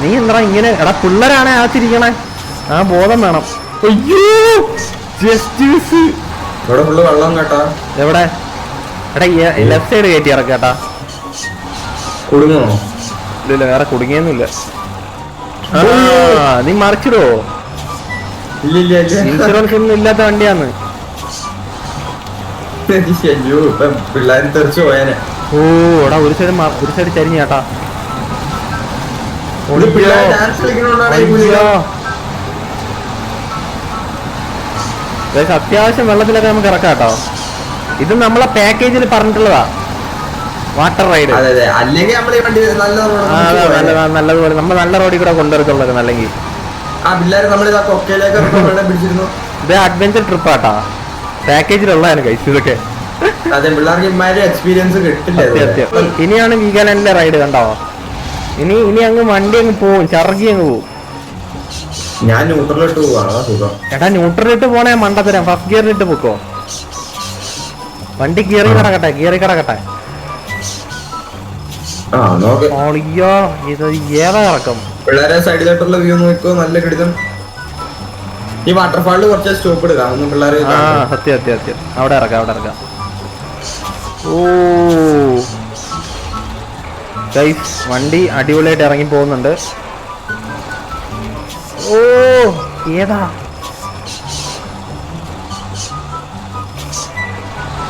നീ എന്താ ഇങ്ങനെ? എടാ പിള്ളേരാണ് അകത്തിരിക്കണേ, ആ ബോധം വേണം. അയ്യോ ജസ്റ്റിസ് ഇവിടെ ഫുള്ള് വെള്ളം കേട്ടാ. എവിടെ? എടാ ലെഫ്റ്റ് സൈഡ് കയറ്റി ഇറക്കാട്ടാ. കുടുങ്ങോ? ഇല്ല വേറെ കുടുങ്ങിയൊന്നുമില്ല. നീ മറിച്ചിടോ? ഇല്ല ഇൻഷുറൻസ് ഒന്നും ഇല്ലാത്ത വണ്ടിയാന്ന്. പിള്ളേര് തെറിച്ചു പോയാനെ. ഓ എടാ ഒരു സൈഡ് ചരിഞ്ഞ ചേട്ടാ. അത്യാവശ്യം വെള്ളത്തിലൊക്കെ നമുക്ക് ഇറക്കാം കേട്ടോ. ഇത് നമ്മളെ പാക്കേജിൽ പറഞ്ഞിട്ടുള്ളതാ, വാട്ടർ റൈഡ്. നല്ലതുപോലെ നമ്മൾ നല്ല റോഡിൽ കൂടെ കൊണ്ടുവരത്തുള്ളത്. അല്ലെങ്കിൽ ഇത് അഡ്വഞ്ചർ ട്രിപ്പ് ആട്ടാ, പാക്കേജിലുള്ളതാണ് കഴിച്ചു ഇതൊക്കെ. ഇനിയാണ് വീഗാലാൻഡിലെ റൈഡ് കണ്ടോ. ഇനി അങ്ങ് വണ്ടി അങ്ങ് പോവും, ചർഗി അങ്ങ് പോവും. ഞാൻ ന്യൂട്രലിട്ട് പോവാണ് സുഖം. എടാ ന്യൂട്രലിട്ട് പോണേ മണ്ടത്തരം, ഫസ്റ്റ് ഗിയറിലിട്ട് പൊക്കോ. വണ്ടി ഗിയറി കിടക്കട്ടെ. അയ്യോ ഇത് ഏതാ ഇറക്കം. പിള്ളേരെ സൈഡിലോട്ടുള്ള വ്യൂ നോക്കോ, നല്ല കിടിലം. ഈ വാട്ടർഫാളിൽ കുറച്ച് സ്റ്റോപ്പ് എടുക്കാം പിള്ളേരെ. സത്യം അവിടെ ഇറക്കാം. ഓ ഗൈസ് വണ്ടി അടിപൊളിയായിട്ട് ഇറങ്ങി പോകുന്നുണ്ട്. ഓ ഏതാ?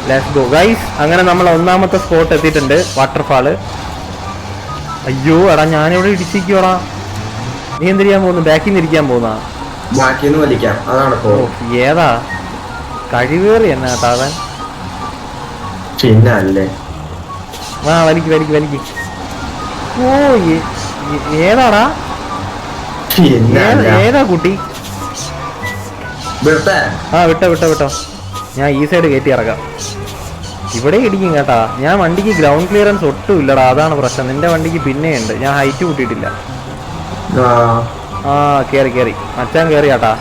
Let's go guys. അങ്ങനെ നമ്മൾ ഒന്നാമത്തെ സ്പോട്ട് എത്തിയിട്ടുണ്ട്, വാട്ടർഫാള്. അയ്യോ എടാ ഞാനിവിടെ ഇടിച്ചിരിക്കോടാ. നീ എന്തിരിക്കാൻ പോകുന്നു? ബാക്കിൽ നിന്ന് ഇരിക്കാൻ പോകുന്ന? ഏതാ? കഴിവേറി എന്നാ കേട്ടാ അവൻ. പിന്നല്ലേ വലിക്ക്. ഓ ഏതാടാ? ഏതാ കുട്ടി? വിട്ടോ. ഞാൻ ഈ സൈഡ് കയറ്റി ഇറക്കാം. ഇവിടെ ഇടിക്കും കേട്ടാ. ഞാൻ വണ്ടിക്ക് ഗ്രൗണ്ട് ക്ലിയറൻസ് ഒട്ടും ഇല്ലടാ, അതാണ് പ്രശ്നം. നിന്റെ വണ്ടിക്ക് പിന്നെയുണ്ട്, ഞാൻ ഹൈറ്റ് കൂട്ടിയിട്ടില്ല. കേറി മച്ചാൻ കേറി കേട്ടാ.